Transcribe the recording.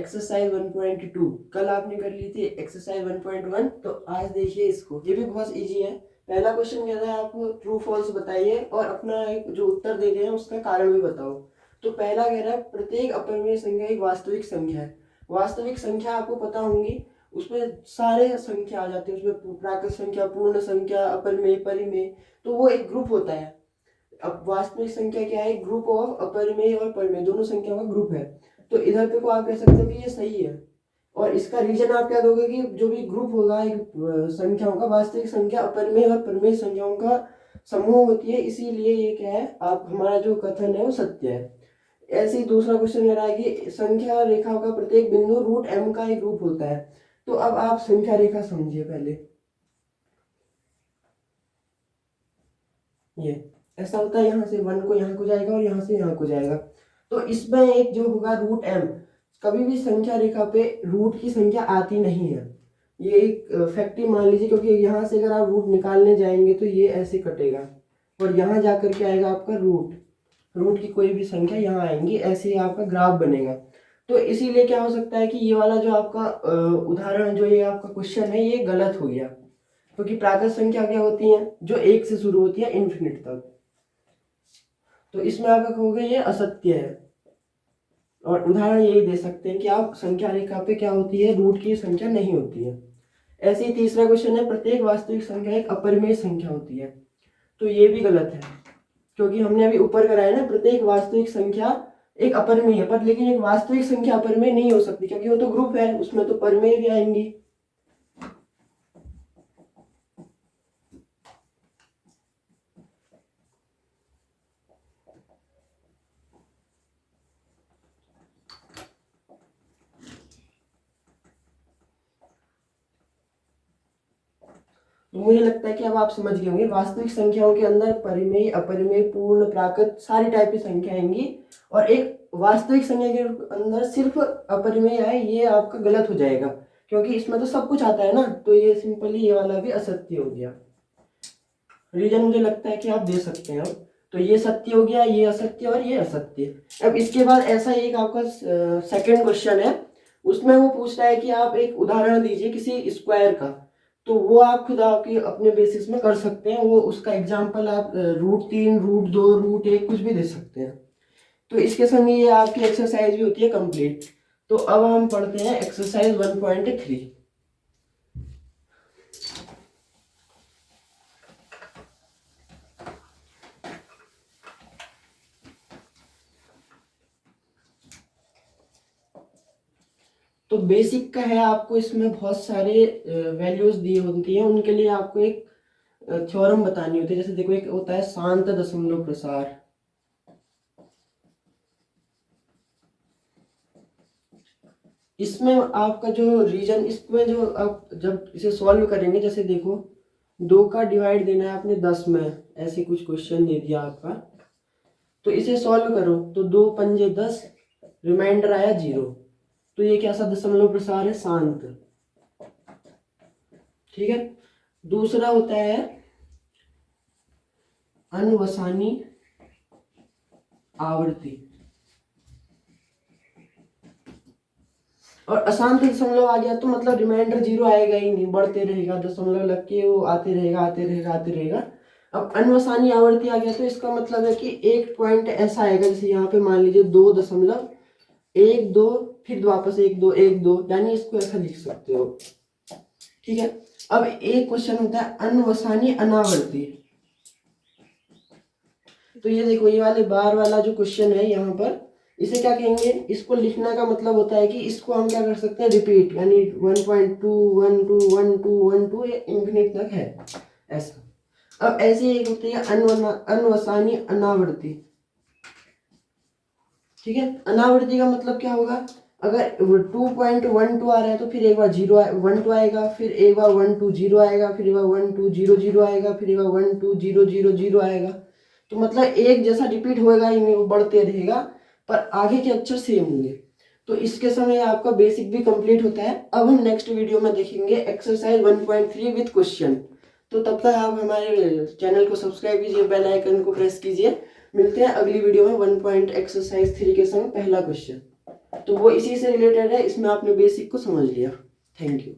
Exercise 1.2। कल आपने कर ली थी एक्सरसाइज 1.1, तो आज देखिए इसको, ये भी बहुत इजी है। पहला क्वेश्चन कह रहा है आपको ट्रू फॉल्स बताइए और अपना एक जो उत्तर दे रहे हैं उसका कारण भी बताओ। तो पहला कह रहा है प्रत्येक अपरिमेय संख्या एक वास्तविक संख्या है। वास्तविक संख्या आपको पता होंगी, उसमें सारे संख्या आ जाती है, उसमें प्राकृत संख्या, पूर्ण संख्या, अपरिमेय, परिमेय, तो वो एक ग्रुप होता है। अब वास्तविक संख्या क्या है? ग्रुप ऑफ अपरिमेय और परिमेय दोनों संख्याओं का ग्रुप है। तो इधर पे को आप कह सकते हो कि ये सही है। और इसका रीजन आप क्या दोगे कि जो भी ग्रुप होगा एक संख्याओं का, वास्तविक संख्या अपरिमेय और परिमेय संख्याओं का समूह होती है, इसीलिए ये क्या है, आप हमारा जो कथन है वो सत्य है। ऐसे ही दूसरा क्वेश्चन ले रहा है कि संख्या रेखा का प्रत्येक बिंदु रूट एम का एक रूप होता है। तो अब आप संख्या रेखा समझिए पहले। ये ऐसा होता है, यहाँ से 1 को यहाँ को जाएगा और यहाँ से यहाँ को जाएगा। तो इसमें एक जो होगा रूट एम, कभी भी संख्या रेखा पे रूट की संख्या आती नहीं है। ये एक फैक्ट ही मान लीजिए, क्योंकि यहाँ से अगर आप रूट निकालने जाएंगे तो ये ऐसे कटेगा और यहाँ जाकर के आएगा आपका रूट की कोई भी संख्या यहाँ आएंगी, ऐसे ही आपका ग्राफ बनेगा। तो इसीलिए क्या हो सकता है कि ये वाला जो आपका उदाहरण, जो ये आपका क्वेश्चन है, ये गलत हो गया, क्योंकि प्राकृत संख्या क्या होती है जो 1 से शुरू होती है इन्फिनिट तक। तो इसमें आप कहोगे ये असत्य है। और उदाहरण यही दे सकते हैं कि आप संख्या रेखा पे क्या होती है, रूट की संख्या नहीं होती है। ऐसे ही तीसरा क्वेश्चन है प्रत्येक वास्तविक संख्या एक अपरिमेय संख्या होती है। तो ये भी गलत है, क्योंकि हमने अभी ऊपर कराया ना, प्रत्येक वास्तविक संख्या एक अपरिमेय है, पर लेकिन एक वास्तविक संख्या अपरिमेय नहीं हो सकती, क्योंकि वो तो ग्रुप है, उसमें तो परिमेय भी आएंगी। तो मुझे लगता है कि अब आप समझ गए होंगे, वास्तविक संख्याओं के अंदर परिमेय, अपरिमेय, पूर्ण, प्राकृत सारी टाइप की संख्या आएंगी, और एक वास्तविक संख्या के अंदर सिर्फ अपरिमेय आए, ये आपका गलत हो जाएगा, क्योंकि इसमें तो सब कुछ आता है ना। तो ये सिंपली ये वाला भी असत्य हो गया। रीजन मुझे लगता है कि आप दे सकते हैं। अब तो ये सत्य हो गया, ये असत्य और ये असत्य। अब इसके बाद ऐसा एक आपका सेकंड क्वेश्चन है, उसमें वो पूछ रहा है कि आप एक उदाहरण दीजिए किसी स्क्वायर का। तो वो आप खुद आपकी अपने बेसिस में कर सकते हैं, वो उसका एग्जाम्पल आप √3, √2, √1 कुछ भी दे सकते हैं। तो इसके संग ये आपकी एक्सरसाइज भी होती है कंप्लीट। तो अब हम पढ़ते हैं एक्सरसाइज 1.3। तो बेसिक का है, आपको इसमें बहुत सारे वैल्यूज दी होती हैं, उनके लिए आपको एक थ्योरम बतानी होती है। जैसे देखो, एक होता है शांत दशमलव प्रसार। इसमें आपका जो रीजन, इसमें जो आप जब इसे सॉल्व करेंगे, जैसे देखो 2 का डिवाइड देना है आपने 10 में, ऐसे कुछ क्वेश्चन दे दिया आपका, तो इसे सॉल्व करो तो 2 पंजे 10, रिमाइंडर आया 0। तो ये क्या सा दशमलव प्रसार है? शांत। ठीक है। दूसरा होता है अनवसानी आवर्ती, और अशांत दशमलव आ गया तो मतलब रिमाइंडर 0 आएगा ही नहीं, बढ़ते रहेगा, दशमलव लग के वो आते रहेगा आते रहेगा आते रहेगा। अब अनवसानी आवर्ती आ गया तो इसका मतलब है कि एक पॉइंट ऐसा आएगा, जैसे यहाँ पे मान लीजिए 2.12, फिर वापस 1.2, यानी इसको ऐसा लिख सकते हो। ठीक है। अब एक क्वेश्चन होता है अनवसानी अनावर्ती। तो ये देखो, ये वाले बार वाला जो क्वेश्चन है यहाँ पर, इसे क्या कहेंगे? इसको लिखने का मतलब होता है कि इसको हम क्या कर सकते हैं, रिपीट, यानी 1.2, 1 2 1 2 1 2 ये इन्फिनिट तक है ऐसा। अब ऐसे एक होती है अनवसानी अनावर्ती। ठीक है। अनावर्ती का मतलब क्या होगा? अगर 2.12 आ रहा है तो फिर एक बार 1 2 आएगा, फिर एक बार 1 2 0 आएगा, फिर एक बार 1 2 0 0 आएगा, फिर एक बार 1 2 0 0 0 आएगा। तो मतलब एक जैसा रिपीट होएगा ही नहीं, वो बढ़ते रहेगा, पर आगे के अक्षर सेम होंगे। तो इसके समय आपका बेसिक भी कंप्लीट होता है। अब हम नेक्स्ट वीडियो में देखेंगे एक्सरसाइज 1.3 विद क्वेश्चन। तो तब तक आप हमारे चैनल को सब्सक्राइब कीजिए, बेल आइकन को प्रेस कीजिए। मिलते हैं अगली वीडियो में एक्सरसाइज 3 के संग पहला क्वेश्चन। तो वो इसी से रिलेटेड है, इसमें आपने बेसिक को समझ लिया। Thank you.